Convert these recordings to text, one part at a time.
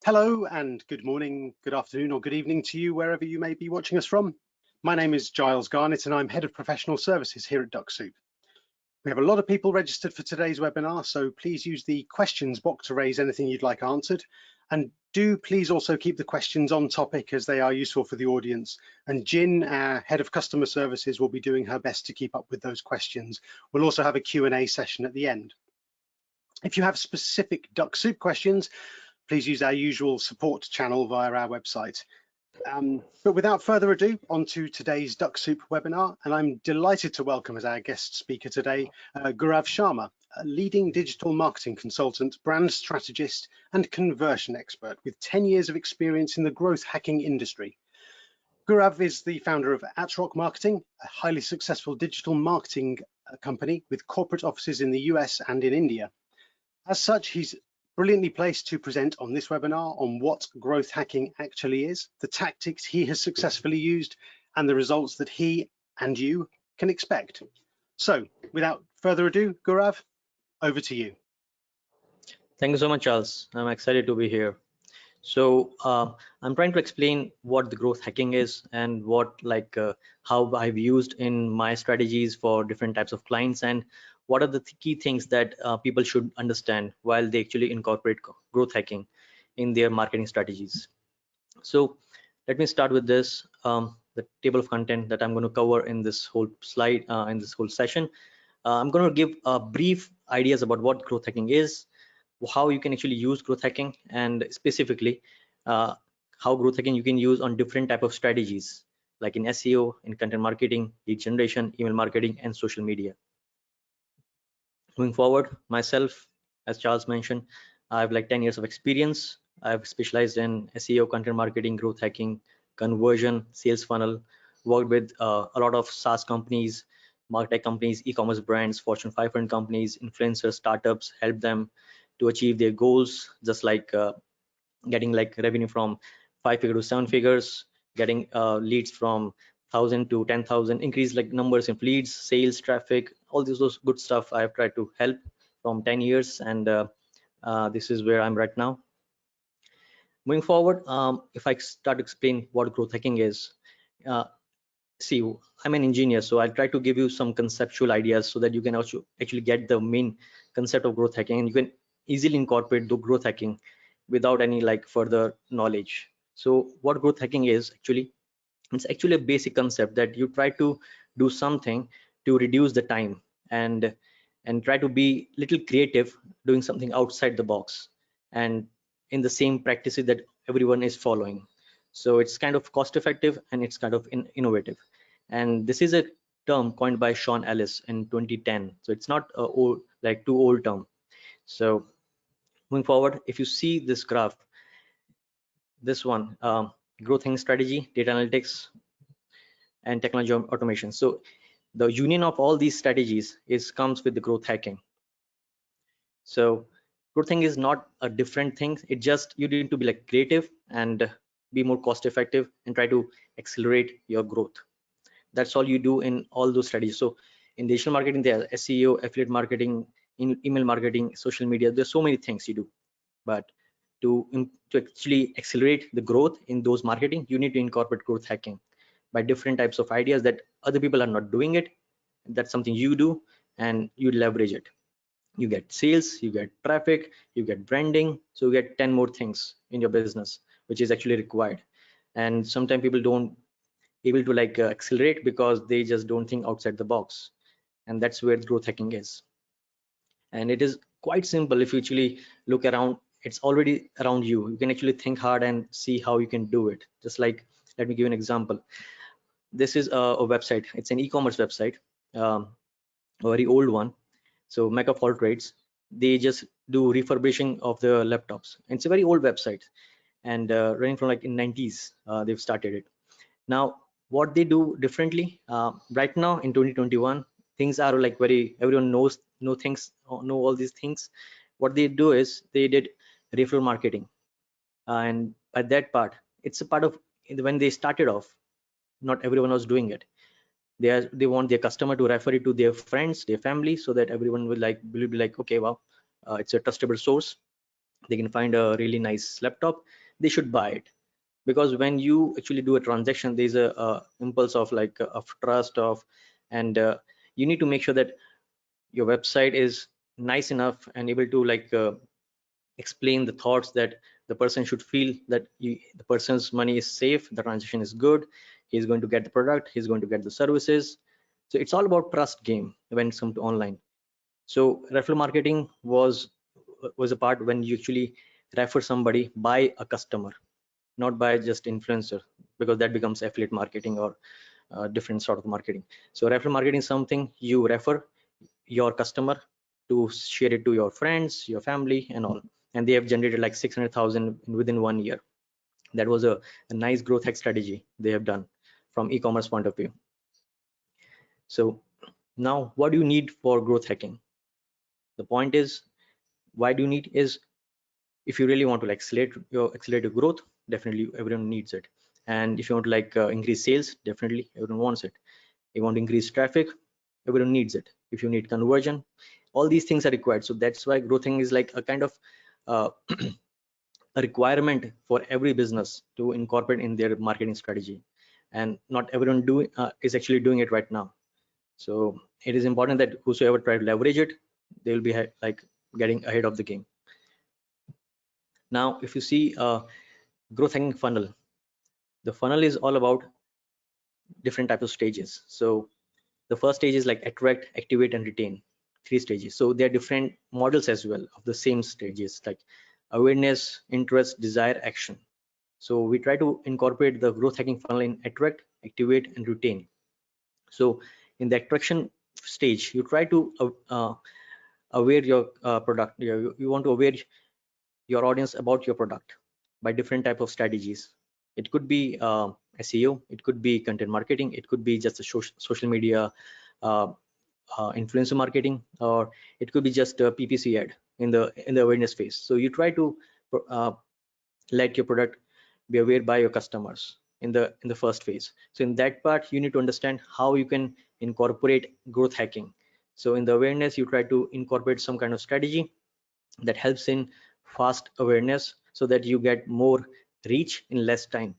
Hello and good morning, good afternoon or good evening to you wherever you may be watching us from. My name is Giles Garnett and I'm Head of Professional Services here at Dux-Soup. We have a lot of people registered for today's webinar, so please use the questions box to raise anything you'd like answered. And do please also keep the questions on topic as they are useful for the audience. And Jin, our Head of Customer Services, will be doing her best to keep up with those questions. We'll also have a Q&A session at the end. If you have specific Dux-Soup questions, please use our usual support channel via our website. But without further ado, on to today's Dux-Soup webinar, and I'm delighted to welcome as our guest speaker today, Gaurav Sharma, a leading digital marketing consultant, brand strategist, and conversion expert with 10 years of experience in the growth hacking industry. Gaurav is the founder of Attrock Marketing, a highly successful digital marketing company with corporate offices in the US and in India. As such, he's brilliantly placed to present on this webinar on what growth hacking actually is, the tactics he has successfully used, and the results that he and you can expect. So without further ado, Gaurav, over to you. Thank you so much, Charles. I'm excited to be here. So I'm trying to explain what the growth hacking is and how I've used in my strategies for different types of clients, and what are the key things that people should understand while they actually incorporate growth hacking in their marketing strategies. So let me start with this, the table of content that I'm going to cover in this whole slide, in this whole session. I'm going to give brief ideas about what growth hacking is, how you can actually use growth hacking, and specifically how growth hacking you can use on different type of strategies, like in SEO, in content marketing, lead generation, email marketing, and social media. Moving forward, myself, as Charles mentioned, I have like 10 years of experience. I've specialized in SEO, content marketing, growth hacking, conversion, sales funnel, worked with a lot of SaaS companies, martech companies, e-commerce brands, Fortune 500 companies, influencers, startups, help them to achieve their goals, just like getting like revenue from 5 figures to 7 figures, getting leads from 1,000 to 10,000, increase like numbers in leads, sales, traffic, all those good stuff I have tried to help from 10 years, and this is where I'm right now. Moving forward, if I start to explain what growth hacking is, see, I'm an engineer, so I'll try to give you some conceptual ideas so that you can also actually get the main concept of growth hacking, and you can easily incorporate the growth hacking without any like further knowledge. So what growth hacking is actually, it's actually a basic concept that you try to do something to reduce the time and try to be little creative, doing something outside the box and in the same practices that everyone is following. So it's kind of cost effective and it's kind of innovative. And this is a term coined by Sean Ellis in 2010. So it's not a old, like too old term. So moving forward, if you see this graph, this one, growth hacking strategy, data analytics, and technology automation. So the union of all these strategies comes with the growth hacking. So growth hacking is not a different thing. It just, you need to be like creative and be more cost effective and try to accelerate your growth. That's all you do in all those strategies. So in digital marketing, there are SEO, affiliate marketing, in email marketing, social media. There's so many things you do, but to actually accelerate the growth in those marketing, you need to incorporate growth hacking by different types of ideas that other people are not doing it. That's something you do and you leverage it. You get sales, you get traffic, you get branding, so you get 10 more things in your business which is actually required. And sometimes people don't able to like accelerate because they just don't think outside the box, and that's where growth hacking is. And it is quite simple. If you actually look around, it's already around you. You can actually think hard and see how you can do it. Just like, let me give you an example. This is a website. It's an e-commerce website, a very old one. So Mecca for Trades, they just do refurbishing of the laptops. It's a very old website, and running from like in 90s, they've started it. Now, what they do differently right now in 2021, things are like everyone know all these things. What they do is they did referral marketing, and by that part, it's a part of when they started off, not everyone was doing it. They want their customer to refer it to their friends, their family, so that everyone will be like, okay, wow, it's a trustable source. they can find a really nice laptop, they should buy it. Because when you actually do a transaction, there's a impulse of like of trust of, and you need to make sure that your website is nice enough and able to like explain the thoughts that the person should feel that the person's money is safe, the transaction is good, he's going to get the product, he's going to get the services. So it's all about trust game when it comes to online. So referral marketing was a part when you actually refer somebody by a customer, not by just influencer, because that becomes affiliate marketing or different sort of marketing. So referral marketing is something you refer your customer to share it to your friends, your family and all, and they have generated like 600,000 within 1 year. That was a nice growth hack strategy they have done from e-commerce point of view. So now what do you need for growth hacking? The point is, why do you need is, if you really want to like accelerate your growth, definitely everyone needs it. And if you want to like increase sales, definitely everyone wants it. You want to increase traffic, everyone needs it. If you need conversion, all these things are required. So that's why growthing is like a kind of uh, a requirement for every business to incorporate in their marketing strategy, and not everyone is actually doing it right now. So it is important that whosoever try to leverage it, they will be like getting ahead of the game. Now if you see growth hacking funnel, the funnel is all about different types of stages. So the first stage is like attract, activate and retain, 3 stages. So there are different models as well of the same stages, like awareness, interest, desire, action. So we try to incorporate the growth hacking funnel in attract, activate and retain. So in the attraction stage, you try to aware your product. You want to aware your audience about your product by different type of strategies. It could be SEO, it could be content marketing, it could be just a social media uh, influencer marketing, or it could be just a PPC ad in the awareness phase. So you try to uh, let your product be aware by your customers in the first phase. So in that part, you need to understand how you can incorporate growth hacking. So in the awareness, you try to incorporate some kind of strategy that helps in fast awareness so that you get more reach in less time.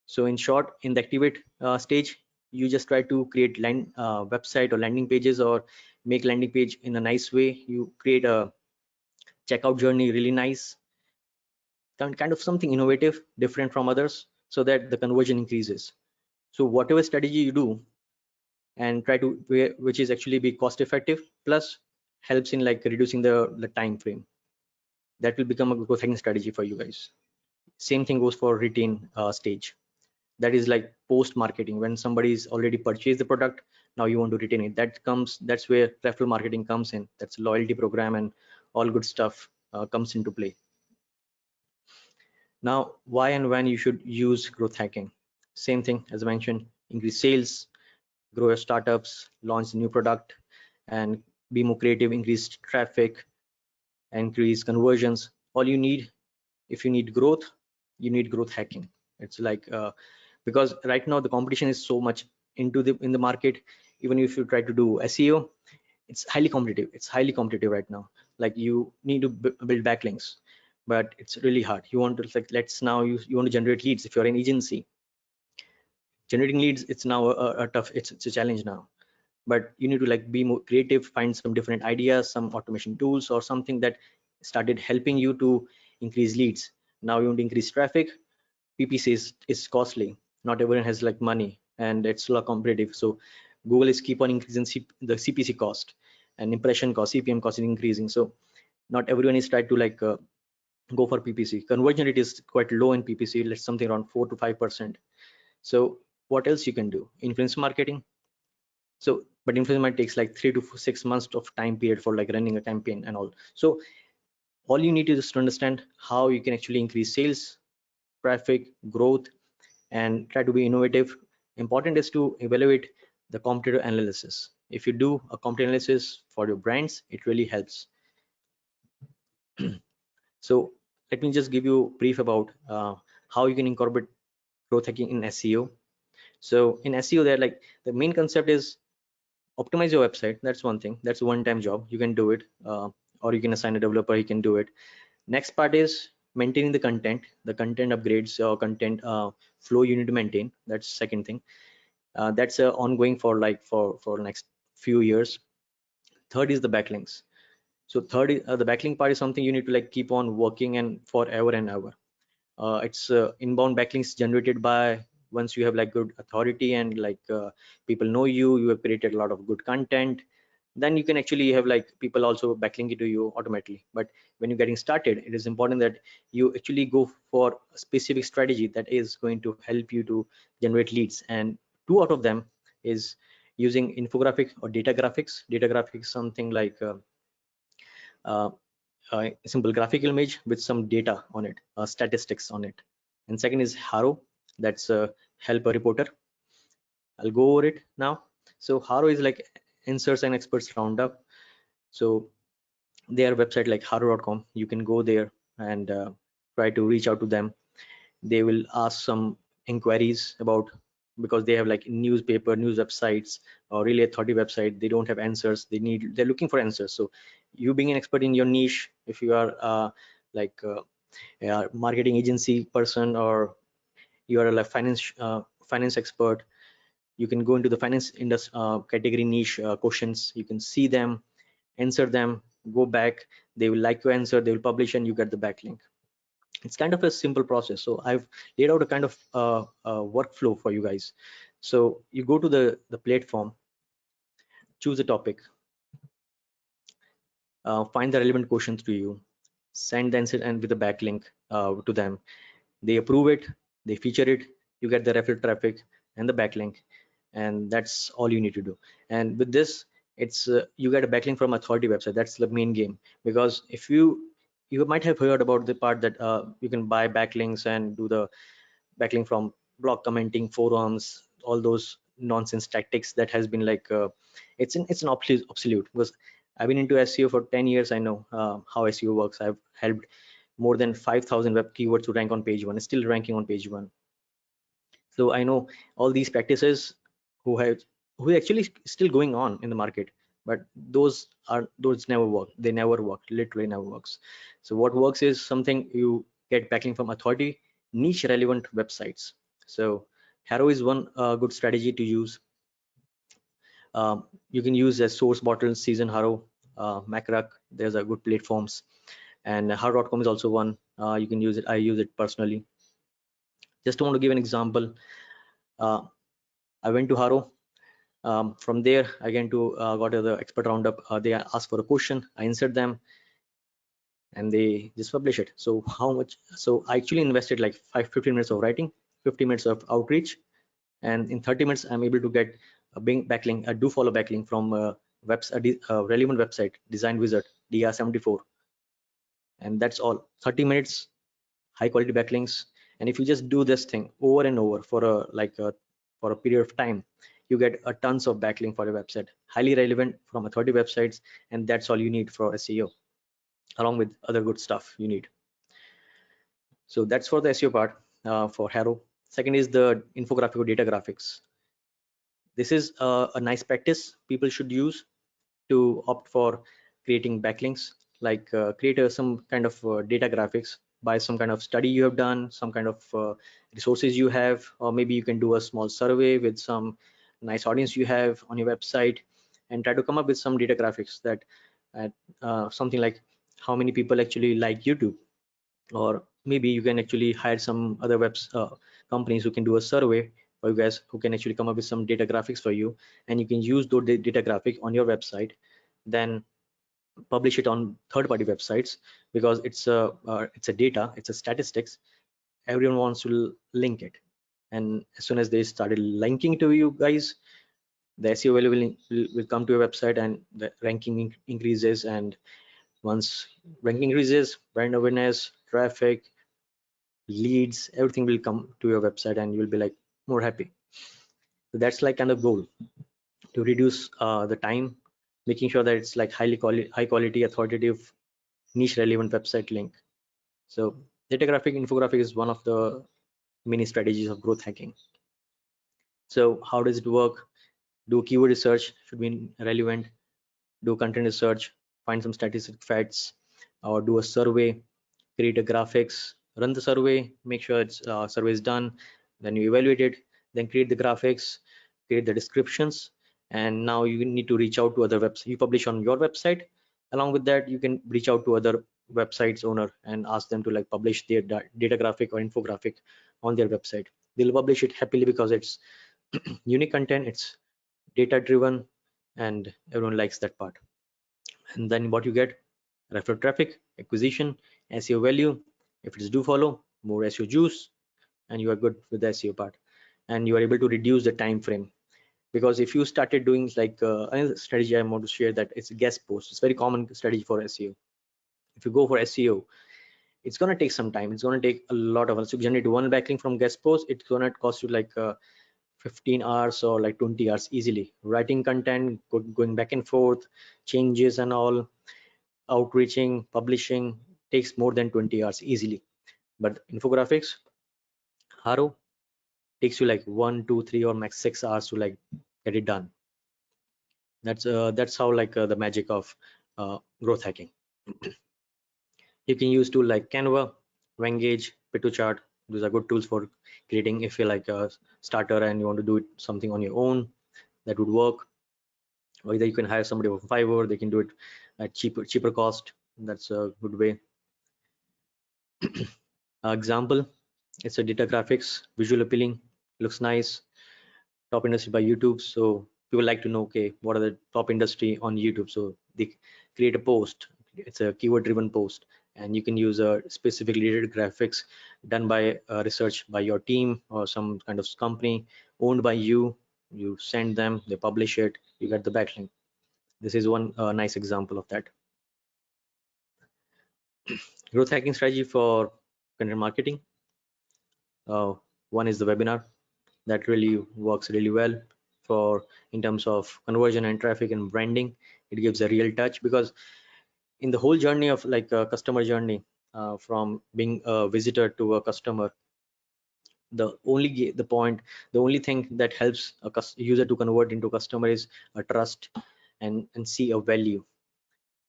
So in short, in the activate stage, you just try to create website or landing pages, or make landing page in a nice way. You create a checkout journey really nice, kind of something innovative, different from others, so that the conversion increases. So whatever strategy you do, and try to which is actually be cost effective, plus helps in like reducing the time frame, that will become a growth hacking strategy for you guys. Same thing goes for retain stage. That is like post marketing, when somebody's already purchased the product, now you want to retain it. That's where referral marketing comes in. That's loyalty program and all good stuff comes into play. Now why and when you should use growth hacking? Same thing as I mentioned: increase sales, grow your startups, launch a new product, and be more creative, increase traffic, increase conversions. All you need, if you need growth, you need growth hacking. It's like because right now the competition is so much in the market. Even if you try to do SEO, it's highly competitive right now. Like you need to build backlinks, but it's really hard. You want to like, let's now you want to generate leads. If you're an agency, generating leads, it's now a tough, it's a challenge now. But you need to like be more creative, find some different ideas, some automation tools or something that started helping you to increase leads. Now you want to increase traffic. PPC is costly, not everyone has like money, and it's a lot competitive. So Google is keep on increasing the CPC cost, and impression cost, CPM cost is increasing. So not everyone is trying to like go for PPC. Conversion rate is quite low in PPC, let's something around 4 to 5%. So what else you can do? Influence marketing. So but influence takes like 3 to 6 months of time period for like running a campaign and all. So all you need is just to understand how you can actually increase sales, traffic, growth, and try to be innovative. Important is to evaluate the competitor analysis. If you do a competitor analysis for your brands, it really helps. So let me just give you a brief about how you can incorporate growth hacking in SEO. So in SEO, there like the main concept is optimize your website. That's one thing. That's a one-time job. You can do it, or you can assign a developer. He can do it. Next part is maintaining the content upgrades or content flow you need to maintain. That's second thing. That's ongoing for for next few years. Third is the backlinks. So third is, the backlink part is something you need to like keep on working and forever and ever. It's inbound backlinks generated by once you have like good authority and like people know you have created a lot of good content, then you can actually have like people also backlink it to you automatically. But when you're getting started, it is important that you actually go for a specific strategy that is going to help you to generate leads, and two out of them is using infographic or data graphics. Data graphics something like uh, a simple graphical image with some data on it, statistics on it. And second is Haro, that's a help a reporter. I'll go over it now. So Haro is like inserts and experts roundup. So their website like haro.com, you can go there and try to reach out to them. They will ask some inquiries about, because they have like newspaper, news websites, or really authority website, they don't have answers, they're looking for answers. So you being an expert in your niche, if you are like a marketing agency person, or you are a like finance expert, you can go into the finance industry category niche questions, you can see them, answer them, go back, they will like your answer, they will publish, and you get the backlink. It's kind of a simple process. So I've laid out a kind of workflow for you guys. So you go to the platform, choose a topic, find the relevant questions to you, send the answer and with a backlink to them. They approve it, they feature it, you get the referral traffic and the backlink, and that's all you need to do. And with this, it's you get a backlink from authority website. That's the main game. Because if you might have heard about the part that you can buy backlinks and do the backlink from blog commenting forums, all those nonsense tactics that has been like it's an obsolete. Because I've been into SEO for 10 years. I know how SEO works. I've helped more than 5,000 web keywords to rank on page one, still ranking on page one. So I know all these practices who actually still going on in the market, but those never work. They never work, literally never works. So what works is something you get backlink from authority niche relevant websites. So Haro is one good strategy to use. You can use as source bottle, season Haro, Macrack. There's a good platforms, and Haro.com is also one. You can use it. I use it personally. Just want to give an example. I went to Haro. From there, again to got the expert roundup. They ask for a question. I answered them, and they just publish it. So how much? So I actually invested like 15 minutes of writing, 50 minutes of outreach, and in 30 minutes I'm able to get a Bing backlink, a do follow backlink from a relevant website, Design Wizard DR74, and that's all. 30 minutes, high quality backlinks. And if you just do this thing over and over for a period of time, you get a tons of backlink for your website, highly relevant from authority websites, and that's all you need for SEO, along with other good stuff you need. So that's for the SEO part for Haro. Second is the infographic or data graphics. This is a nice practice people should use to opt for creating backlinks, like create some kind of data graphics by some kind of study you have done, some kind of resources you have, or maybe you can do a small survey with some nice audience you have on your website, and try to come up with some data graphics that something like how many people actually like YouTube, or maybe you can actually hire some other companies who can do a survey for you guys, who can actually come up with some data graphics for you, and you can use those data graphic on your website, then publish it on third-party websites. Because it's a data, it's a statistics, everyone wants to link it, and as soon as they started linking to you guys, the SEO value will come to your website, and the ranking increases. And once ranking increases, brand awareness, traffic, leads, everything will come to your website, and you'll be like more happy. So that's like kind of goal, to reduce the time, making sure that it's like high quality authoritative niche relevant website link. So data graphic infographic is one of the many strategies of growth hacking. So how does it work? Do keyword research, should be relevant, do content research, find some statistic facts, or do a survey, create a graphics, run the survey, make sure it's survey is done, then you evaluate it, then create the graphics, create the descriptions, and now you need to reach out to other websites. You publish on your website. Along with that, you can reach out to other websites owner and ask them to like publish their data graphic or infographic on their website. They'll publish it happily because it's unique content, it's data driven, and everyone likes that part. And then what you get: referral traffic, acquisition, SEO value. If it's do follow, more SEO juice, and you are good with the SEO part. And you are able to reduce the time frame, because if you started doing like another strategy I want to share, that it's guest post. It's very common strategy for SEO. If you go for SEO, it's gonna take some time. It's gonna take a lot of, so generate one backlink from guest post, it's gonna cost you like 15 hours or like 20 hours easily. Writing content, going back and forth, changes and all, outreaching, publishing takes more than 20 hours easily. But infographics, Haro, takes you like 1, 2, 3 or max 6 hours to like get it done. That's how like the magic of growth hacking. You can use tool like Canva, Wengage, Chart. These are good tools for creating. If you're like a starter and you want to do it something on your own, that would work. Or either you can hire somebody from Fiverr, they can do it at cheaper cost. That's a good way. Example, it's a data graphics, visual appealing, looks nice, top industry by YouTube. So people like to know, okay, what are the top industry on YouTube? So they create a post. It's a keyword driven post, and you can use a specifically related graphics done by research by your team or some kind of company owned by you. You send them, they publish it, you get the backlink. This is one nice example of that. Growth hacking strategy for content marketing. One is the webinar. That really works really well for in terms of conversion and traffic and branding. It gives a real touch, because in the whole journey of like a customer journey, from being a visitor to a customer, the only thing that helps a user to convert into customer is a trust and see a value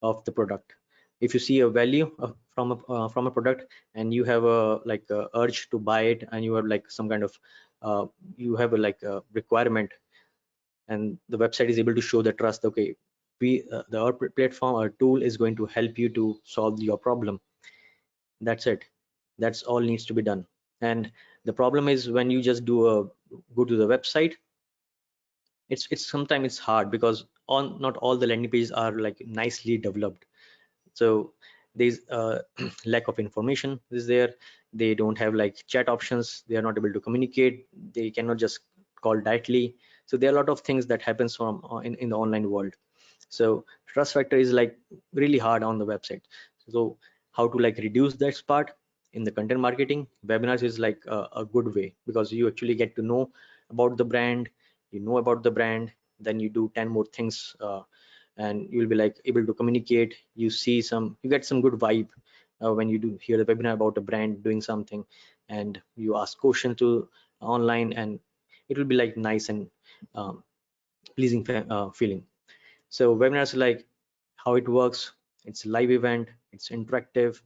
of the product. If you see a value from a product, and you have a like a urge to buy it, and you have like some kind of you have a like a requirement, and the website is able to show the trust, okay, our platform, our tool is going to help you to solve your problem. That's it. That's all needs to be done. And the problem is, when you just go to the website, it's sometimes it's hard, because on not all the landing pages are like nicely developed. So there's lack of information is there. They don't have like chat options, they are not able to communicate, they cannot just call directly. So there are a lot of things that happens from in the online world. So trust factor is like really hard on the website. So how to like reduce that part? In the content marketing, webinars is like a good way, because you actually get to know about the brand. You know about the brand, then you do 10 more things, and you will be like able to communicate. You get some good vibe when you do hear the webinar about a brand doing something, and you ask question to online, and it will be like nice and pleasing feeling. So webinars are like how it works. It's a live event, it's interactive,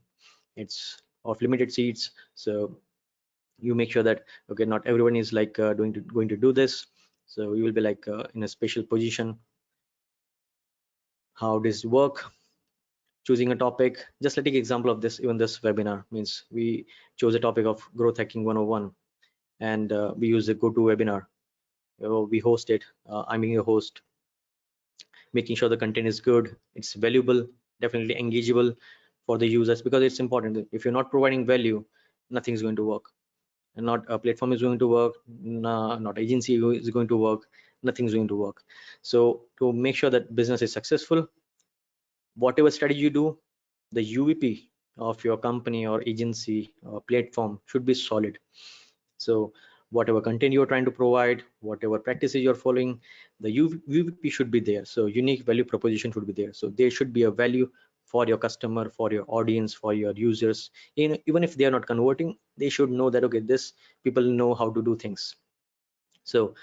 it's of limited seats. So you make sure that, okay, not everyone is like going to do this. So you will be like in a special position. How does it work? Choosing a topic. Just let's take example of this. Even this webinar means we chose a topic of growth hacking 101, and we use a GoToWebinar. We host it. I'm being a host, making sure the content is good, it's valuable, definitely engageable for the users, because it's important. If you're not providing value, nothing's going to work, and not a platform is going to work, not agency is going to work, nothing's going to work. So to make sure that business is successful, whatever strategy you do, the UVP of your company or agency or platform should be solid. So whatever content you're trying to provide, whatever practices you're following, the UVP should be there. So unique value proposition should be there. So there should be a value for your customer, for your audience, for your users. Even if they are not converting, they should know that, okay, this people know how to do things. So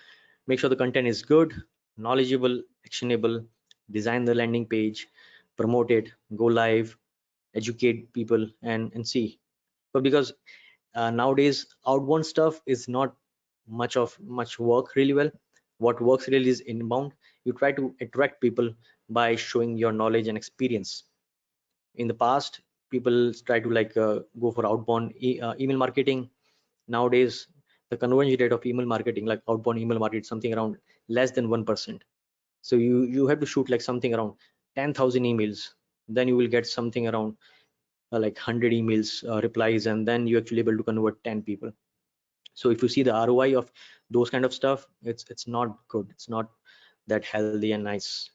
make sure the content is good, knowledgeable, actionable, design the landing page, promote it, go live, educate people and see. But because nowadays outbound stuff is not much work really well. What works really is inbound. You try to attract people by showing your knowledge and experience. In the past, people try to go for outbound email marketing. Nowadays, the conversion rate of email marketing, like outbound email marketing, something around less than 1%. So you have to shoot like something around 10,000 emails, then you will get something around like 100 emails replies, and then you actually able to convert 10 people. So if you see the ROI of those kind of stuff, it's not good, it's not that healthy and nice.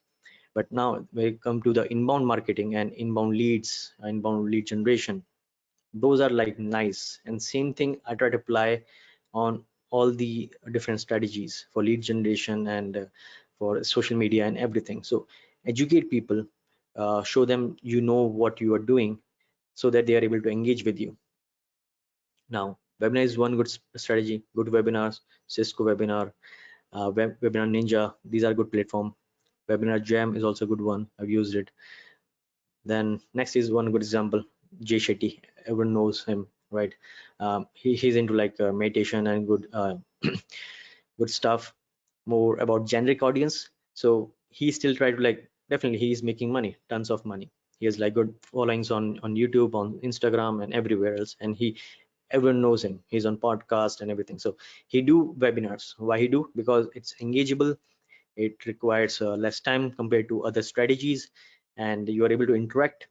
But now when it come to the inbound marketing and inbound leads, inbound lead generation, those are like nice. And same thing I try to apply on all the different strategies for lead generation and for social media and everything. So educate people, show them you know what you are doing, so that they are able to engage with you. Now webinar is one good strategy. Good webinars, Cisco webinar, webinar ninja, these are good platform. Webinar jam is also a good one, I've used it. Then next is one good example, Jay Shetty, everyone knows him, right? He's into like meditation and good good stuff, more about generic audience. So he still try to like, definitely he is making money, tons of money. He has like good followings on YouTube, on Instagram and everywhere else, and everyone knows him. He's on podcast and everything. So he do webinars. Why he do? Because it's engageable, it requires less time compared to other strategies, and you are able to interact,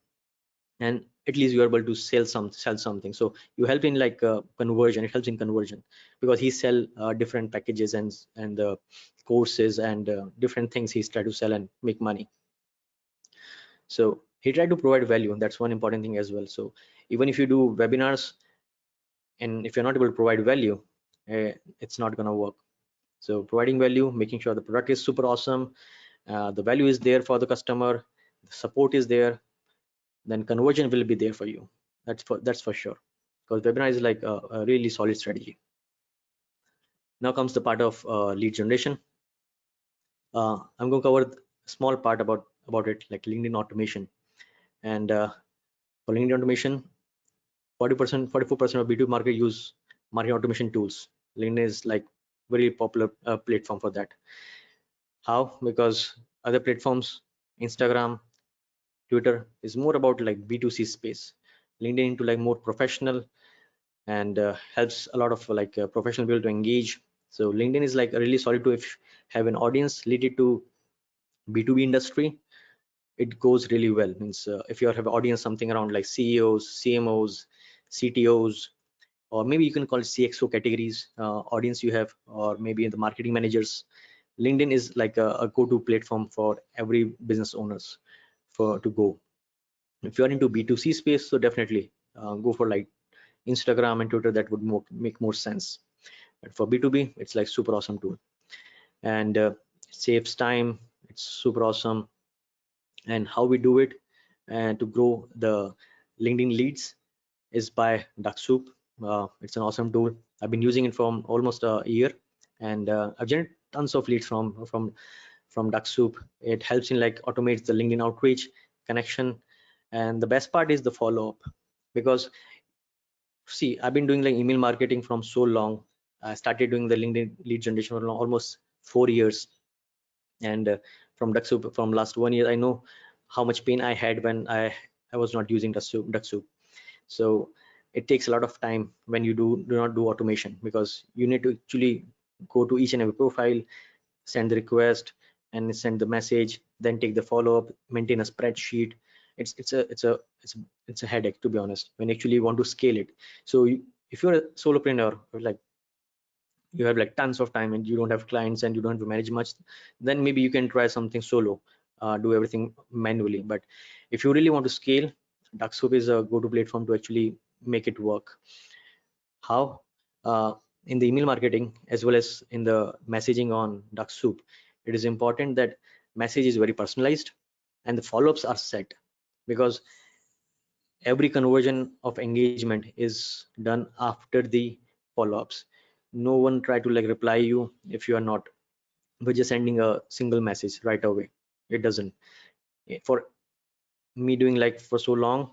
and at least you are able to sell something. So you help in like conversion. It helps in conversion because he sell different packages and courses and different things he's try to sell and make money. So he tried to provide value, and that's one important thing as well. So even if you do webinars and if you're not able to provide value, it's not gonna work. So providing value, making sure the product is super awesome, the value is there for the customer, the support is there, then conversion will be there for you. That's for sure, because webinar is like a really solid strategy. Now comes the part of lead generation. I'm going to cover a small part about it, like LinkedIn automation. And for LinkedIn automation, 40%, 44% of B2B market use marketing automation tools. LinkedIn is like very popular platform for that. How? Because other platforms, Instagram, Twitter, is more about like B2C space. LinkedIn into like more professional and helps a lot of like professional people to engage. So LinkedIn is like a really solid tool if you have an audience related to B2B industry. It goes really well. Means if you have an audience something around like CEOs, CMOs, CTOs, or maybe you can call it CXO categories audience you have, or maybe the marketing managers. LinkedIn is like a go-to platform for every business owners for to go. If you are into B2C space, so definitely go for like Instagram and Twitter. That would make more sense. But for B2B, it's like super awesome tool, and it saves time. It's super awesome. And how we do it and to grow the LinkedIn leads is by Dux-Soup. It's an awesome tool. I've been using it for almost a year, and I've generated tons of leads from Dux-Soup. It helps in like automates the LinkedIn outreach connection, and the best part is the follow-up. Because see, I've been doing like email marketing from so long. I started doing the LinkedIn lead generation for almost 4 years, and from Dux-Soup from last 1 year, I know how much pain I had when I was not using Dux-Soup. So it takes a lot of time when you do not do automation, because you need to actually go to each and every profile, send the request and send the message, then take the follow-up, maintain a spreadsheet. It's a headache, to be honest, when you actually want to scale it. So if you're a solopreneur, or like you have like tons of time and you don't have clients and you don't have to manage much, then maybe you can try something solo, do everything manually. But if you really want to scale, Dux-Soup is a go-to platform to actually make it work. How? In the email marketing as well as in the messaging on Dux-Soup, it is important that message is very personalized and the follow-ups are set, because every conversion of engagement is done after the follow-ups. No one try to like reply you if you are not by just sending a single message right away. It doesn't. For me doing like for so long,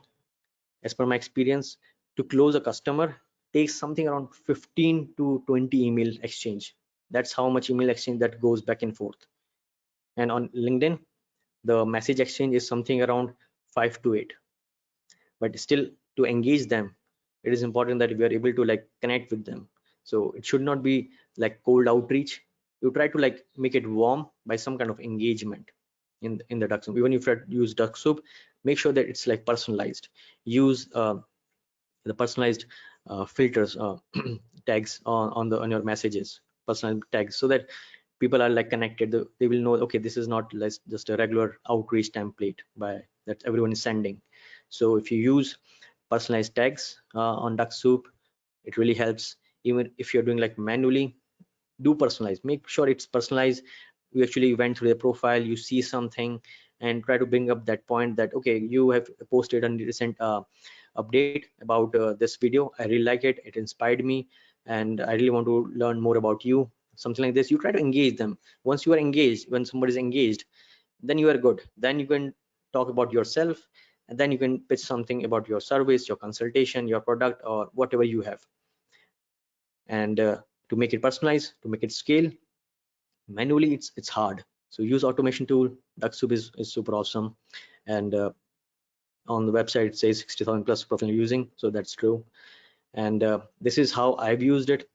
as per my experience, to close a customer takes something around 15 to 20 email exchange. That's how much email exchange that goes back and forth. And on LinkedIn, the message exchange is something around 5 to 8. But still, to engage them, it is important that we are able to like connect with them. So it should not be like cold outreach. You try to like make it warm by some kind of engagement in the Dux-Soup. Even if you use Dux-Soup, make sure that it's like personalized. Use the personalized filters, tags on your messages, personal tags, so that people are like connected. They will know, okay, this is not less just a regular outreach template by that everyone is sending. So if you use personalized tags on Dux-Soup, it really helps. Even if you're doing like manually, do personalize, make sure it's personalized. You actually went through their profile, you see something, and try to bring up that point that, okay, you have posted a recent update about this video. I really like it, it inspired me, and I really want to learn more about you. Something like this. You try to engage them. Once you are engaged, when somebody is engaged, then you are good. Then you can talk about yourself, and then you can pitch something about your service, your consultation, your product, or whatever you have. And to make it personalized, to make it scale manually, it's hard. So use automation tool. Dux-Soup is super awesome. And on the website it says 60,000 plus professional using, so that's true. And this is how I've used it.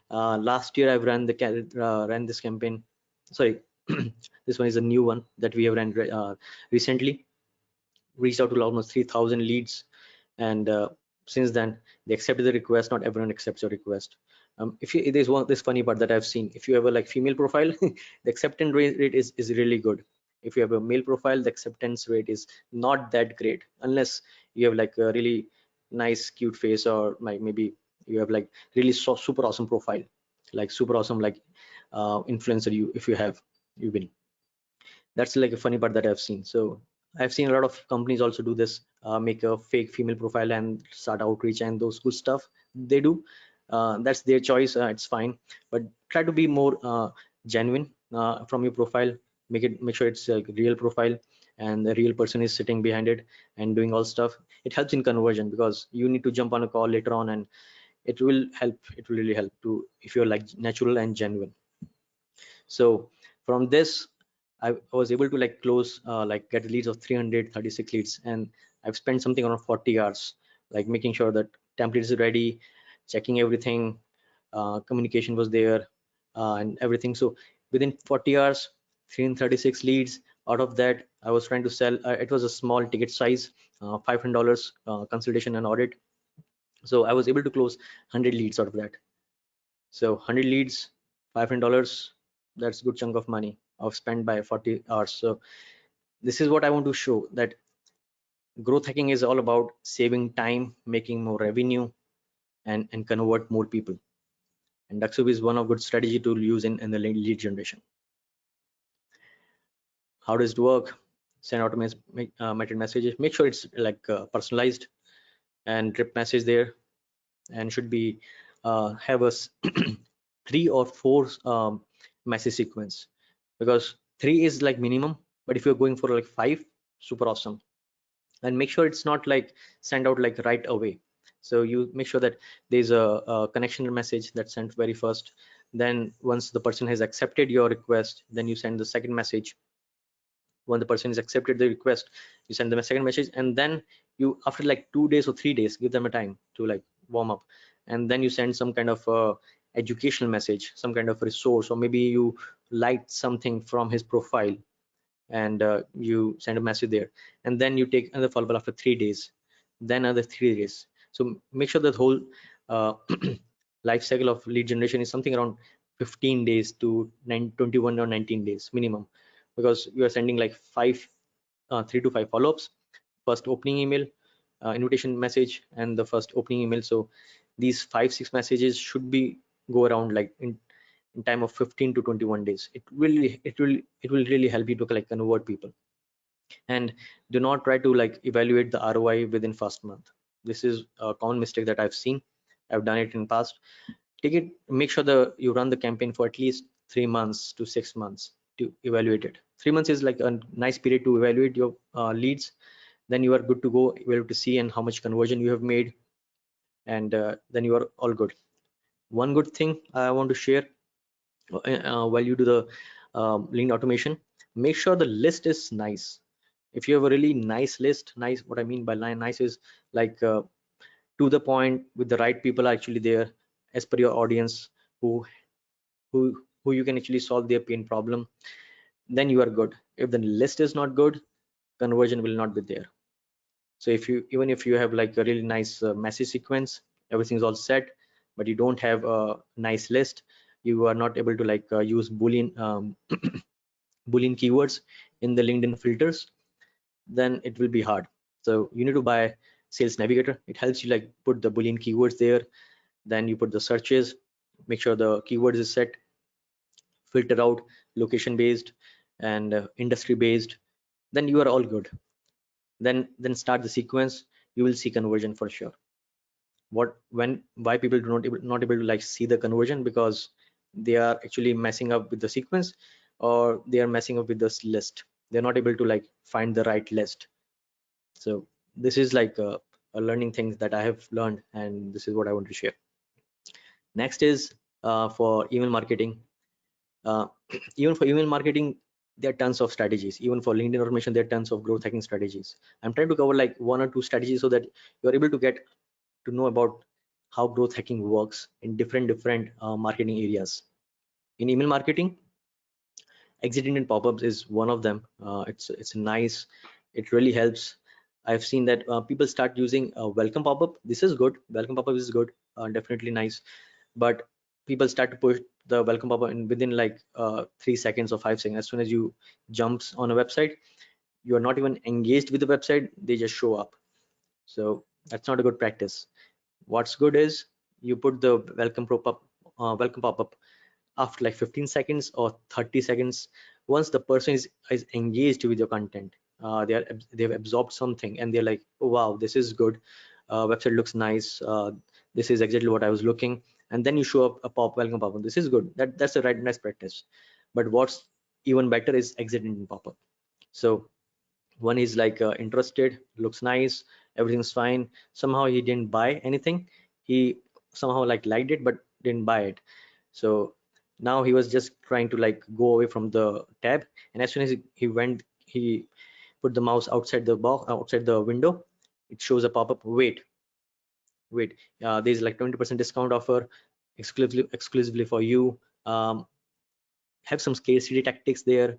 Last year I've ran this campaign. Sorry, this one is a new one that we have ran recently. Reached out to almost 3,000 leads, and since then they accepted the request. Not everyone accepts your request. If you, there's this funny part that I've seen. If you have a like female profile, the acceptance rate is really good. If you have a male profile, the acceptance rate is not that great, unless you have like a really nice cute face, or like maybe you have like really super awesome profile, like super awesome like influencer. If you have, you've been, that's like a funny part that I've seen. So I've seen a lot of companies also do this, make a fake female profile and start outreach and those good stuff they do. That's their choice, it's fine, but try to be more genuine from your profile. Make sure it's a real profile and the real person is sitting behind it and doing all stuff. It helps in conversion, because you need to jump on a call later on, and it will help. It will really help to, if you're like natural and genuine. So from this, I was able to like close like get leads of 336 leads, and I've spent something around 40 hours like making sure that template is ready, checking everything, communication was there, and everything. So within 40 hours, 336 leads. Out of that, I was trying to sell. It was a small ticket size, $500 consultation and audit. So I was able to close 100 leads out of that. So 100 leads, $500, that's a good chunk of money of spent by 40 hours. So this is what I want to show, that growth hacking is all about saving time, making more revenue, and convert more people. And Dux-Soup is one of good strategy to use in the lead generation. How does it work? Send automated messages. Make sure it's like personalized, and drip message there, and should be have a 3 or 4 message sequence, because 3 is like minimum, but if you're going for like 5, super awesome. And make sure it's not like send out like right away. So you make sure that there's a connection message that's sent very first. Then once the person has accepted your request, then you send the second message. When the person has accepted the request, you send them a second message, and then you, after like 2 days or 3 days, give them a time to like warm up, and then you send some kind of educational message, some kind of resource, or maybe you liked something from his profile, and you send a message there, and then you take another follow-up after 3 days, then another 3 days. So make sure that whole uh, life cycle of lead generation is something around 15 days to 21 or 19 days minimum, because you are sending like 3 to 5 follow-ups, first opening email, invitation message, and the first opening email. So these 5-6 messages should be go around like in time of 15 to 21 days. It will really help you to like convert people. And do not try to like evaluate the ROI within first month. This is a common mistake that I've seen. I've done it in past. Make sure that you run the campaign for at least 3 months to 6 months to evaluate it. 3 months is like a nice period to evaluate your leads. then you are good to go. You're able to see and how much conversion you have made, and then you are all good. One good thing I want to share while you do the lean automation, make sure the list is nice. If you have a really nice list, nice, what I mean by nice is like to the point, with the right people actually there as per your audience, who who you can actually solve their pain problem, then you are good. If the list is not good, conversion will not be there. So if you, even if you have like a really nice message sequence, everything's all set, but you don't have a nice list, you are not able to like use boolean boolean keywords in the LinkedIn filters, then it will be hard. So you need to buy Sales Navigator. It helps you like put the boolean keywords there, then you put the searches, make sure the keywords is set, filter out location based and industry based, then you are all good. Then start the sequence, you will see conversion for sure. Why people do not able to like see the conversion? Because they are actually messing up with the sequence, or they are messing up with this list. They're not able to like find the right list. So this is like a learning things that I have learned, and this is what I want to share. Next is for email marketing. uh, Even for email marketing, there are tons of strategies. Even for LinkedIn automation, there are tons of growth hacking strategies. I'm trying to cover like one or two strategies so that you're able to get to know about how growth hacking works in different marketing areas. In email marketing, exiting in pop-ups is one of them. It's nice, it really helps. I've seen that people start using welcome pop-up. This is good, welcome pop-up is good, definitely nice. But people start to push the welcome pop-up in within like 3 seconds or 5 seconds. As soon as you jumps on a website, you are not even engaged with the website, they just show up. So that's not a good practice. What's good is you put the welcome pop-up after like 15 seconds or 30 seconds. Once the person is engaged with your content, they've absorbed something, and they're like, oh, wow, this is good, website looks nice, this is exactly what I was looking, and then you show up a welcome pop-up. This is good, that's the right nice practice. But what's even better is exiting in pop-up. So one is like interested, looks nice, everything's fine, somehow he didn't buy anything, he somehow like liked it but didn't buy it. So now he was just trying to like go away from the tab, and as soon as he put the mouse outside the box, outside the window, it shows a pop-up, wait, there's like 20% discount offer exclusively for you. Have some scarcity tactics there.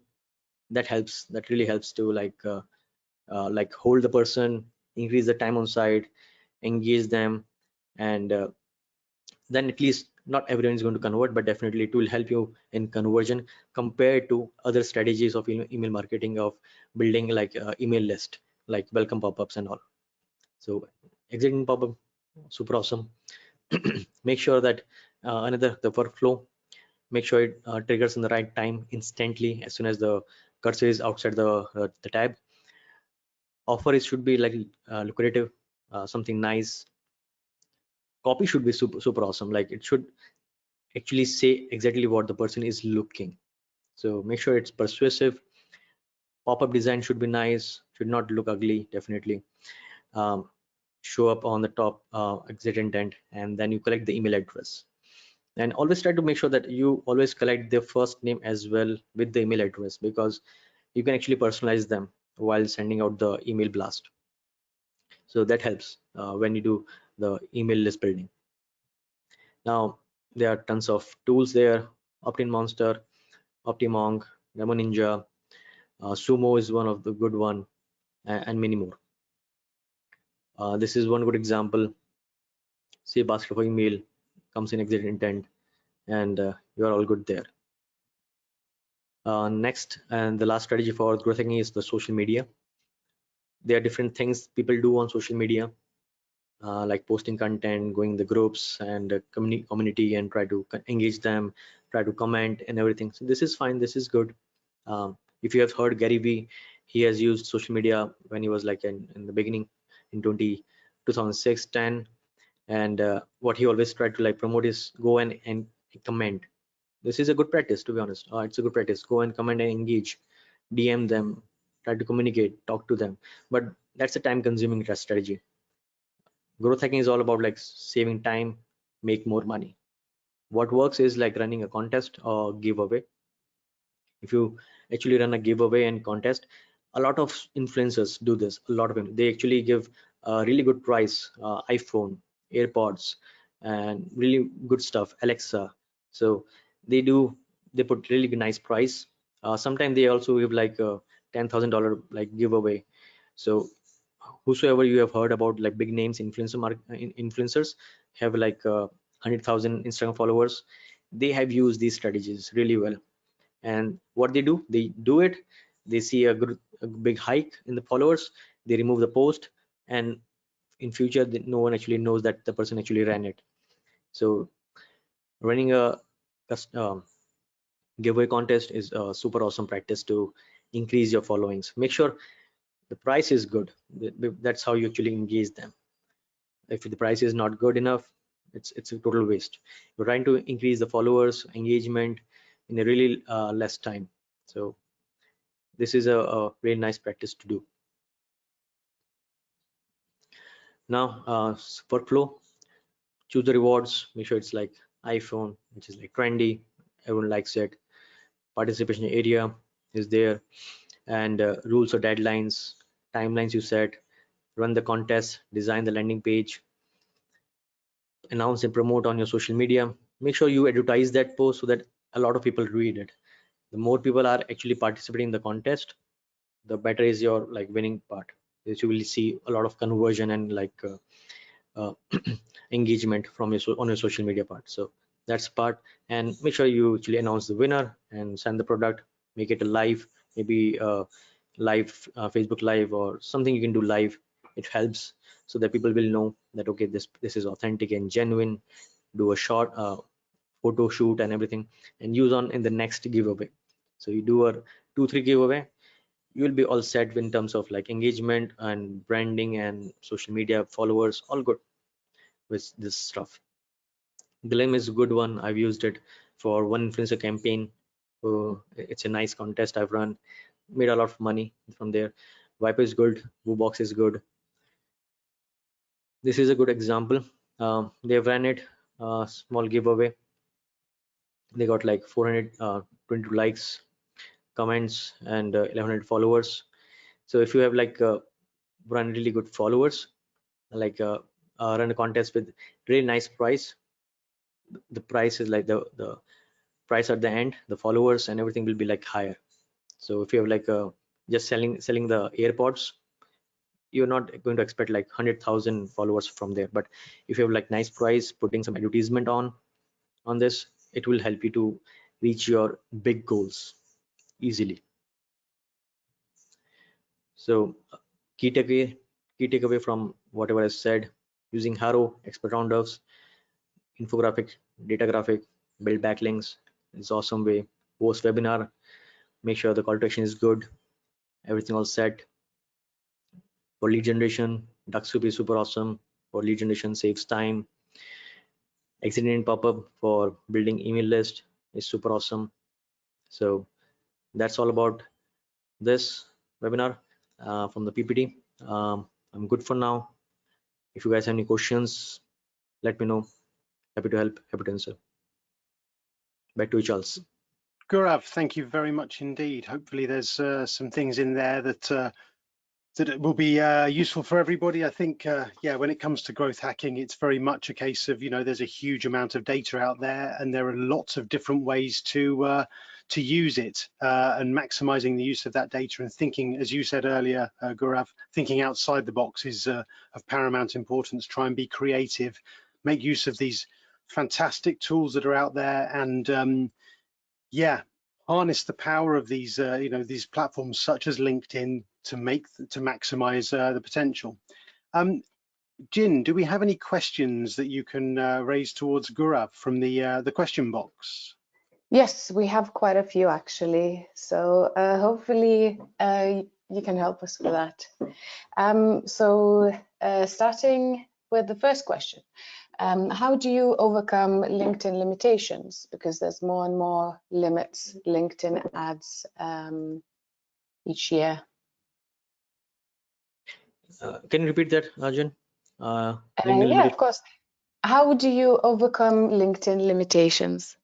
That helps, that really helps to like hold the person, increase the time on site, engage them, and then at least not everyone is going to convert, but definitely it will help you in conversion compared to other strategies of email marketing, of building like email list, like welcome pop-ups and all. So exiting pop-up, super awesome. Make sure that another, the workflow, make sure it triggers in the right time instantly as soon as the cursor is outside the tab. Offer it should be like lucrative, something nice. Copy should be super awesome, like it should actually say exactly what the person is looking. So make sure it's persuasive. Pop-up design should be nice, should not look ugly, definitely. um, Show up on the top exit intent, and then you collect the email address, and always try to make sure that you always collect their first name as well with the email address, because you can actually personalize them while sending out the email blast. So that helps when you do the email list building. Now there are tons of tools there: Opt-in Monster, Optimonk, Demo Ninja, Sumo is one of the good one, and many more. This is one good example. Say basket for email, comes in exit intent, and you are all good there. Next, and the last strategy for growth hacking is the social media. There are different things people do on social media, like posting content, going in the groups and community, and try to engage them, try to comment and everything. So this is fine, this is good. If you have heard Gary Vee, he has used social media when he was like in the beginning in 2006 10, and what he always tried to like promote is go and comment. This is a good practice, to be honest. It's a good practice. Go and comment and engage, DM them, try to communicate, talk to them. But that's a time-consuming strategy. Growth hacking is all about like saving time, make more money. What works is like running a contest or giveaway. If you actually run a giveaway and contest, a lot of influencers do this. A lot of them, they actually give a really good price, iPhone, AirPods, and really good stuff, Alexa. So they put really nice price. Sometimes they also give like a $10,000 like giveaway. So whosoever you have heard about, like big names, influencers have like 100,000 Instagram followers, they have used these strategies really well. And what they do it, they see a big hike in the followers, they remove the post, and in future no one actually knows that the person actually ran it. So running a giveaway contest is a super awesome practice to increase your followings. Make sure the price is good. That's how you actually engage them. If the price is not good enough, it's a total waste. You're trying to increase the followers engagement in a really less time. So this is a really nice practice to do. Now workflow, choose the rewards, make sure it's like iPhone, which is like trendy, everyone likes it. Participation area is there, and rules or deadlines, timelines you set, run the contest, design the landing page, announce and promote on your social media. Make sure you advertise that post so that a lot of people read it. The more people are actually participating in the contest, the better is your like winning part. You will see a lot of conversion and like engagement from your on your social media part. So that's part. And make sure you actually announce the winner and send the product, make it a live, maybe live Facebook live or something you can do live. It helps so that people will know that okay, this is authentic and genuine. Do a short photo shoot and everything, and use on in the next giveaway. So you do a 2-3 giveaway, you will be all set in terms of like engagement and branding and social media followers, all good with this stuff. Glim is a good one. I've used it for one influencer campaign. It's a nice contest I've run, made a lot of money from there. Viper is good, WooBox is good. This is a good example. They've ran it, small giveaway. They got like 422 likes, comments, and 1100 followers. So if you have like run really good followers, like run a contest with really nice price, the price is like the price at the end, the followers and everything will be like higher. So if you have like just selling the AirPods, you're not going to expect like 100,000 followers from there. But if you have like nice price, putting some advertisement on this, it will help you to reach your big goals easily. So key takeaway from whatever I said: using Haro, expert roundups, infographic, data graphic, build backlinks. It's awesome way. Host webinar, make sure the call to action is good, everything all set. For lead generation, Dux-Soup is super awesome. For lead generation, saves time. Accident pop-up for building email list is super awesome. So that's all about this webinar from the PPT. I'm good for now. If you guys have any questions, let me know. Happy to help, happy to answer. Back to you, Charles. Gaurav, thank you very much indeed. Hopefully there's some things in there that that will be useful for everybody. I think, yeah, when it comes to growth hacking, it's very much a case of, there's a huge amount of data out there, and there are lots of different ways to use it, and maximizing the use of that data and thinking, as you said earlier, Gaurav, thinking outside the box is of paramount importance. Try and be creative, make use of these fantastic tools that are out there, and yeah, harness the power of these these platforms such as LinkedIn to maximize the potential. Jin, do we have any questions that you can raise towards Gaurav from the question box? Yes, we have quite a few actually. So hopefully you can help us with that. Starting with the first question. How do you overcome LinkedIn limitations? Because there's more and more limits LinkedIn adds each year. Can you repeat that, Arjun? Yeah, of course. How do you overcome LinkedIn limitations?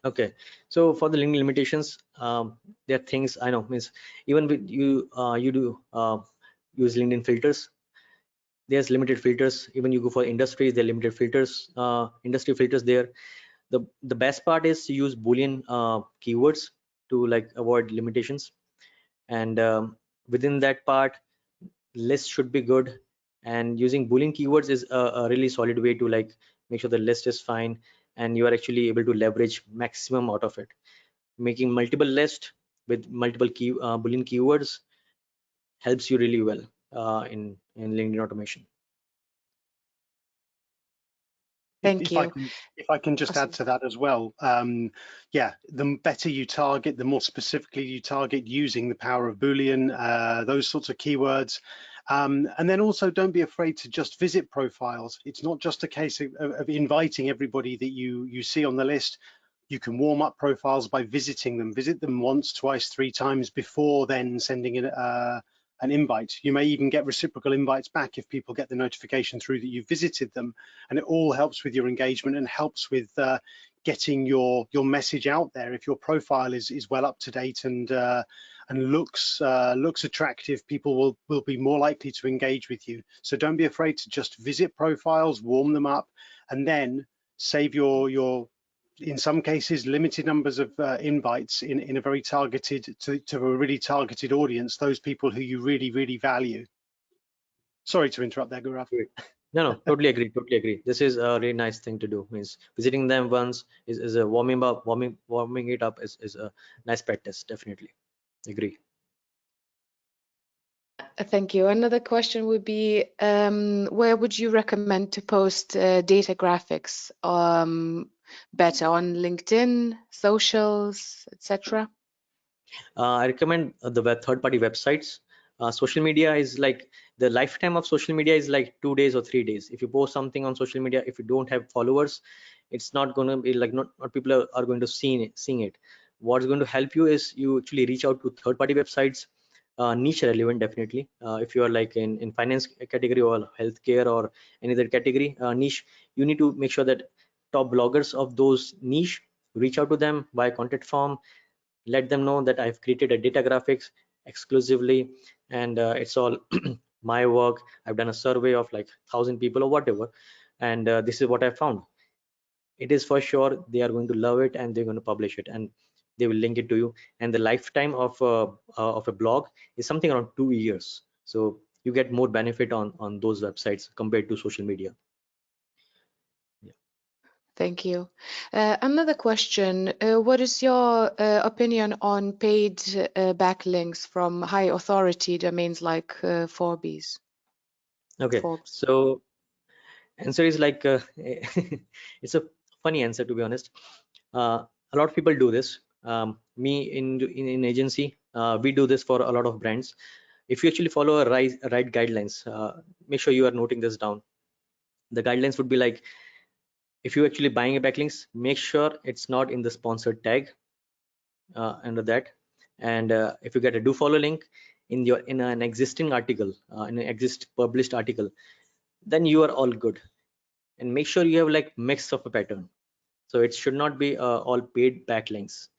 Okay, so for the LinkedIn limitations, there are things I know. Means even with you, you do use LinkedIn filters. There's limited filters. Even you go for industries, there are limited filters, industry filters there. The best part is to use Boolean keywords to like avoid limitations. And within that part, list should be good. And using Boolean keywords is a really solid way to like make sure the list is fine, and you are actually able to leverage maximum out of it. Making multiple lists with multiple Boolean keywords helps you really well in LinkedIn automation. Thank you. If I can just add to that as well, yeah, the better you target, the more specifically you target using the power of Boolean, those sorts of keywords. And then also don't be afraid to just visit profiles. It's not just a case of inviting everybody that you see on the list. You can warm up profiles by visiting them. Visit them once, twice, 3 times before then sending in an invite. You may even get reciprocal invites back if people get the notification through that you've visited them, and it all helps with your engagement and helps with getting your message out there. If your profile is well up to date and looks attractive, people will be more likely to engage with you. So don't be afraid to just visit profiles, warm them up, and then save your in some cases limited numbers of invites in a very targeted to a really targeted audience, those people who you really value. Sorry to interrupt there, Gaurav. No, totally agree. This is a really nice thing to do. Means visiting them once is a warming it up is a nice practice. Definitely agree. Thank you. Another question would be, where would you recommend to post data graphics better, on LinkedIn, socials, etc.? I recommend the third-party websites. Social media is like the lifetime of social media is like 2 days or 3 days. If you post something on social media, if you don't have followers, it's not going to be like not people are going to seeing it. What's going to help you is you actually reach out to third-party websites, niche relevant definitely. If you are like in finance category or healthcare or any other category niche, you need to make sure that top bloggers of those niche, reach out to them by contact form, let them know that I've created a data graphics exclusively, and it's all my work. I've done a survey of like 1,000 people or whatever, and this is what I found. It is for sure they are going to love it, and they're going to publish it, and they will link it to you. And the lifetime of a blog is something around 2 years, so you get more benefit on those websites compared to social media. Thank you. Another question, what is your opinion on paid backlinks from high authority domains like Forbes? Okay, so answer is like it's a funny answer, to be honest. A lot of people do this. Me in agency, we do this for a lot of brands. If you actually follow a right guidelines, make sure you are noting this down. The guidelines would be like, if you're actually buying a backlinks, make sure it's not in the sponsored tag under that. And if you get a do follow link in an existing article, in an published article, then you are all good. And make sure you have like mix of a pattern. So it should not be all paid backlinks,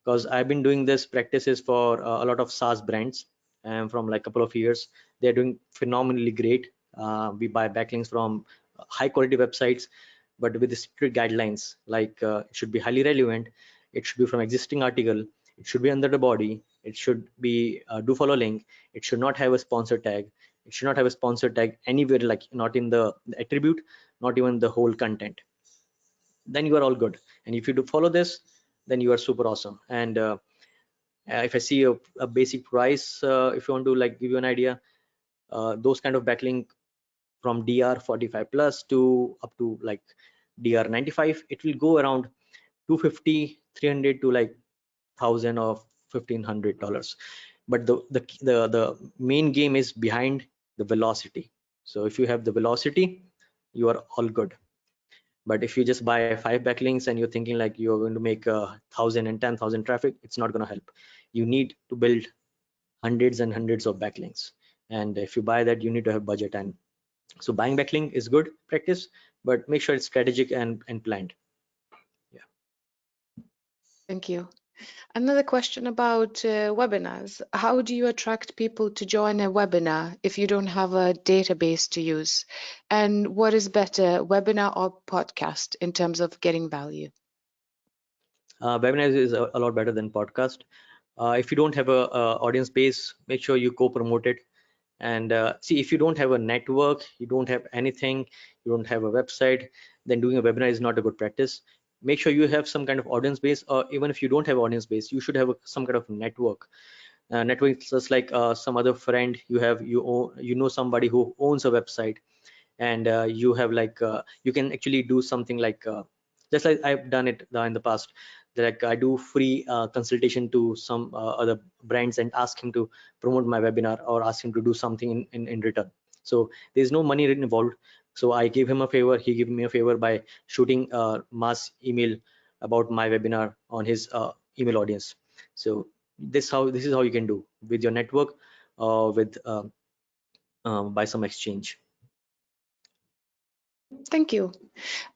because I've been doing this practices for a lot of SaaS brands, and from like a couple of years, they're doing phenomenally great. We buy backlinks from high quality websites, but with the strict guidelines, like it should be highly relevant, it should be from existing article, it should be under the body, it should be do follow link, it should not have a sponsor tag, it should not have a sponsor tag anywhere, like not in the attribute, not even the whole content. Then you are all good. And if you do follow this, then you are super awesome. And if I see a basic price, if you want to like give you an idea, those kind of backlink from DR 45 plus to up to like DR 95, it will go around 250, 300 to like 1,000 or $1,500. But the main game is behind the velocity. So if you have the velocity, you are all good. But if you just buy 5 backlinks and you're thinking like you're going to make 1,000 and 10,000 traffic, it's not going to help. You need to build hundreds and hundreds of backlinks. and if you buy that, you need to have budget. And so buying backlink is good practice, but make sure it's strategic and planned. Yeah. Thank you. Another question about webinars. How do you attract people to join a webinar if you don't have a database to use? And what is better, webinar or podcast in terms of getting value? Webinar is a lot better than podcast. If you don't have a audience base, make sure you co-promote it. And see, if you don't have a network, you don't have anything, you don't have a website, then doing a webinar is not a good practice. Make sure you have some kind of audience base, or even if you don't have audience base, you should have some kind of network. Network is just like some other friend you have, you know somebody who owns a website, and you have like you can actually do something like just like I've done it in the past. Like I do free consultation to some other brands and ask him to promote my webinar or ask him to do something in return. So there's no money involved. So I gave him a favor, he gave me a favor by shooting mass email about my webinar on his email audience. So this is how you can do with your network, with by some exchange. Thank you.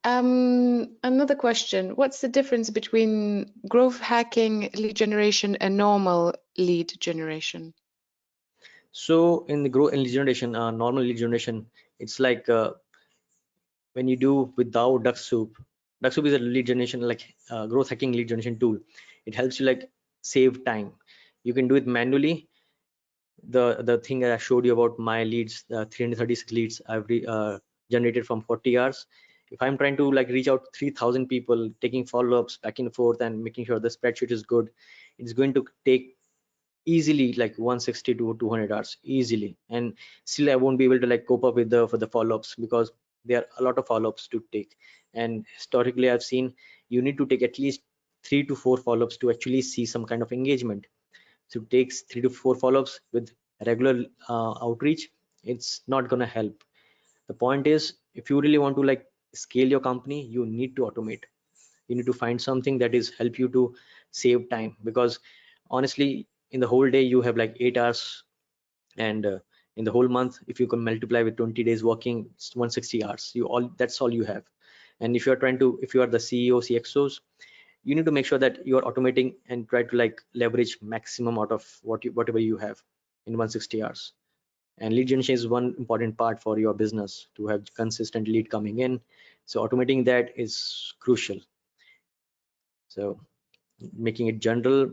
Another question. What's the difference between growth hacking lead generation and normal lead generation? So in the growth and lead generation, normal lead generation, it's like when you do without Dux-Soup. Dux-Soup is a lead generation, like growth hacking lead generation tool. It helps you like save time. You can do it manually. The thing that I showed you about my leads, 336 leads I've generated from 40 hours. If I'm trying to like reach out 3,000 people, taking follow-ups back and forth and making sure the spreadsheet is good, it's going to take easily like 160 to 200 hours easily, and still I won't be able to like cope up with the for the follow-ups, because there are a lot of follow-ups to take. And historically I've seen you need to take at least 3 to 4 follow-ups to actually see some kind of engagement. So it takes 3 to 4 follow-ups with regular outreach. It's not gonna help. The point is, if you really want to like scale your company, you need to automate. You need to find something that is help you to save time, because honestly in the whole day you have like 8 hours, and in the whole month, if you can multiply with 20 days working, it's 160 hours. That's all you have. And if you are the CEO, CXOs, you need to make sure that you are automating and try to like leverage maximum out of whatever you have in 160 hours. And lead generation is one important part for your business to have consistent lead coming in. So automating that is crucial. So making it general,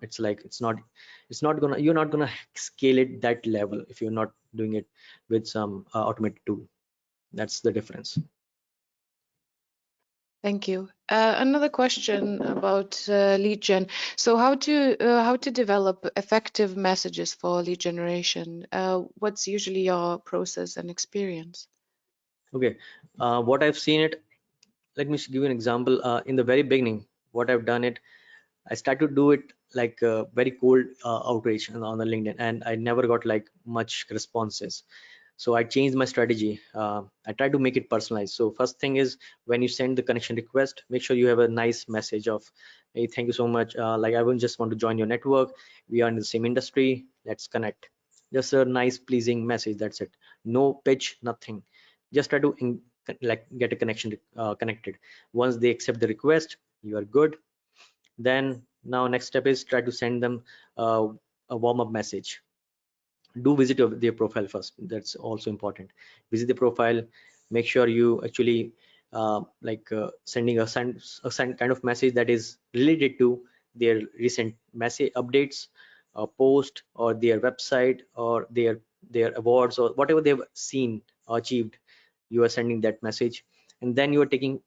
it's like you're not gonna scale it that level if you're not doing it with some automated tool. That's the difference. Thank you. Another question about lead gen. So how to develop effective messages for lead generation? What's usually your process and experience? Okay, what I've seen it, let me give you an example. In the very beginning, what I've done it, I started to do it like very cold outreach on the LinkedIn, and I never got like much responses. So I changed my strategy. I try to make it personalized. So first thing is, when you send the connection request, make sure you have a nice message of, hey, thank you so much, like I will just want to join your network, we are in the same industry, let's connect. Just a nice pleasing message, that's it. No pitch, nothing. Just try to like get a connection connected. Once they accept the request, you are good. Then now next step is try to send them a warm-up message. Do visit their profile first. That's also important. Visit the profile, make sure you actually sending a kind of message that is related to their recent message updates, post, or their website, or their awards, or whatever they've seen or achieved. You are sending that message, and then you are taking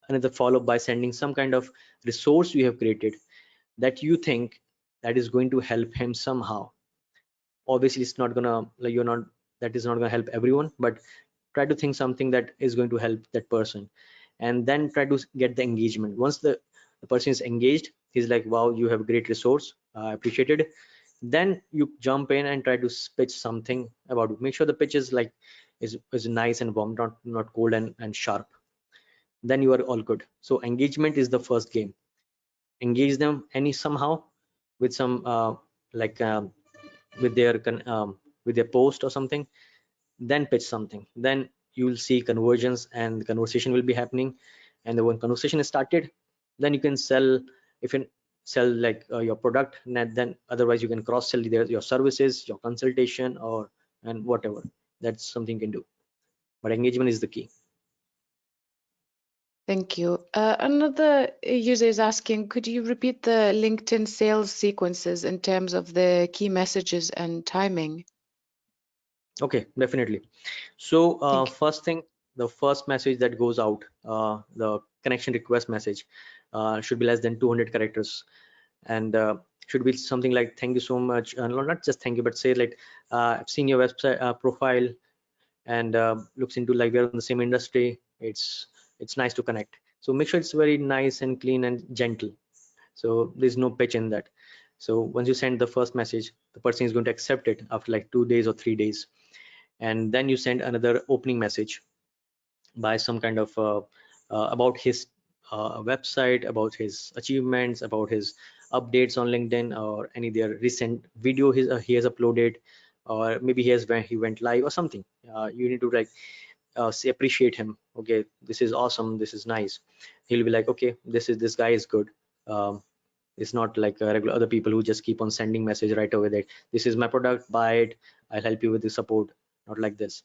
another follow-up by sending some kind of resource you have created that you think that is going to help him somehow. Obviously it's not gonna like you're not that is not gonna help everyone, but try to think something that is going to help that person, and then try to get the engagement. Once the person is engaged, he's like, wow, you have a great resource, I appreciate it. Then you jump in and try to pitch something about it. Make sure the pitch is like is nice and warm, not cold and sharp. Then you are all good. So engagement is the first game. Engage them any somehow with some like with their with a post or something, then pitch something. Then you will see conversions and the conversation will be happening. And then when conversation is started, then you can sell. If you sell like your product, then otherwise you can cross sell your services, your consultation, or and whatever. That's something you can do. But engagement is the key. Thank you. Another user is asking, could you repeat the LinkedIn sales sequences in terms of the key messages and timing? Okay, definitely. So Thank you. first thing, the first message that goes out, the connection request message, should be less than 200 characters, and should be something like, thank you so much, not just thank you, but say like, I've seen your website profile, and looks into like we're in the same industry. It's nice to connect. So make sure it's very nice and clean and gentle. So there's no pitch in that. So once you send the first message, the person is going to accept it after like 2 days or 3 days, and then you send another opening message by some kind of about his website, about his achievements, about his updates on LinkedIn, or any their recent video he has uploaded, or maybe he went live or something. You need to like say appreciate him. Okay, this is awesome, this is nice. He'll be like, okay, this guy is good. It's not like regular other people who just keep on sending message right away that this is my product, buy it, I'll help you with the support. Not like this.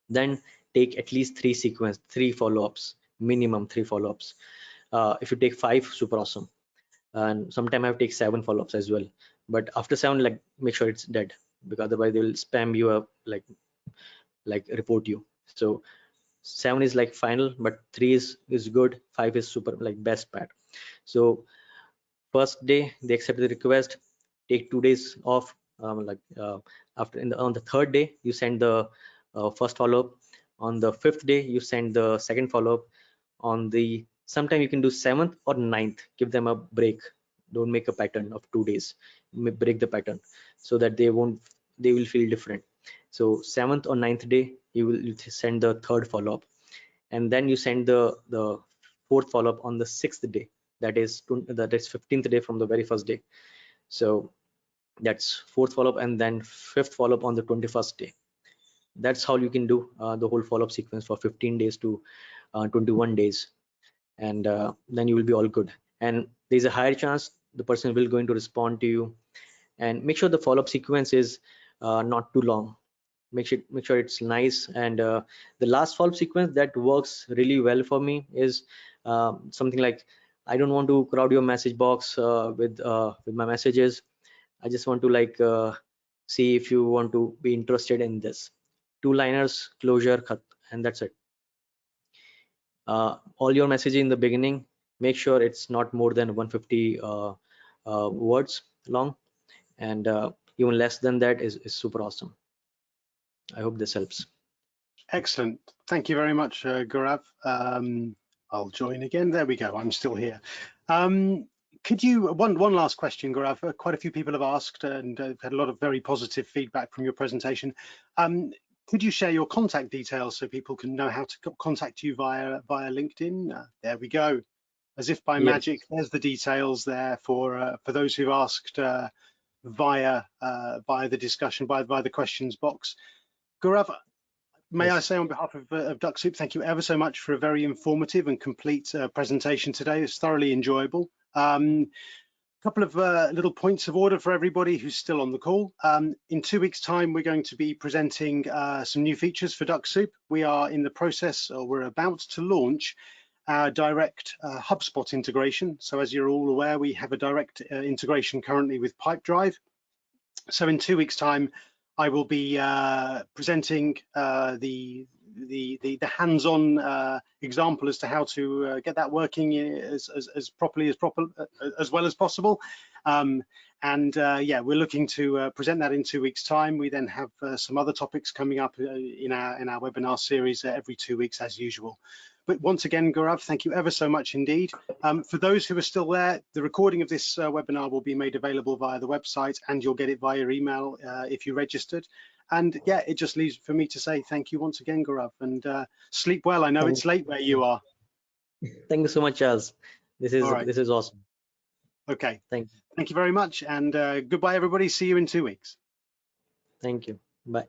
Then take at least 3 follow-ups, minimum 3 follow-ups. If you take 5, super awesome. And sometimes I take 7 follow-ups as well. But after 7, like make sure it's dead, because otherwise they will spam you up, like report you. So 7 is like final, but 3 is good, 5 is super like best part. So first day they accept the request, take 2 days off, on the third day you send the first follow-up. On the 5th day you send the second follow-up. On the sometime you can do 7th or 9th, give them a break. Don't make a pattern of 2 days, break the pattern so that they will feel different. So 7th or 9th day you send the third follow-up, and then you send the fourth follow-up on the 6th day. That is 15th day from the very first day. So that's fourth follow-up, and then 5th follow-up on the 21st day. That's how you can do the whole follow-up sequence for 15 days to 21 days, and then you will be all good. And there's a higher chance the person will going to respond to you. And make sure the follow-up sequence is not too long. Make sure it's nice. And the last follow-up sequence that works really well for me is something like, I don't want to crowd your message box with my messages. I just want to like see if you want to be interested in this. 2-liners, closure, and that's it. All your messaging in the beginning, make sure it's not more than 150 words long, and even less than that is super awesome. I hope this helps. Excellent. Thank you very much, Gaurav. I'll join again. There we go. I'm still here. Could you, one last question, Gaurav. Quite a few people have asked and had a lot of very positive feedback from your presentation. Could you share your contact details so people can know how to contact you via LinkedIn? There we go. As if by magic, there's the details there for those who've asked via the discussion, by the questions box. Gaurav, may I say on behalf of Dux-Soup, thank you ever so much for a very informative and complete presentation today. It's thoroughly enjoyable. Couple of little points of order for everybody who's still on the call. In 2 weeks' time, we're going to be presenting some new features for Dux-Soup. We are in the process, or we're about to launch our direct HubSpot integration. So as you're all aware, we have a direct integration currently with Pipedrive. So in 2 weeks' time, I will be presenting the hands-on example as to how to get that working as well as possible. Yeah, we're looking to present that in 2 weeks' time. We then have some other topics coming up in our webinar series every 2 weeks as usual. But once again, Gaurav, thank you ever so much indeed. For those who are still there, the recording of this webinar will be made available via the website, and you'll get it via email if you registered. And yeah, it just leaves for me to say thank you once again, Gaurav, and sleep well. I know it's late where you are. Thank you so much, Charles. This is awesome. Okay. Thank you. Thank you very much, and goodbye, everybody. See you in 2 weeks. Thank you. Bye.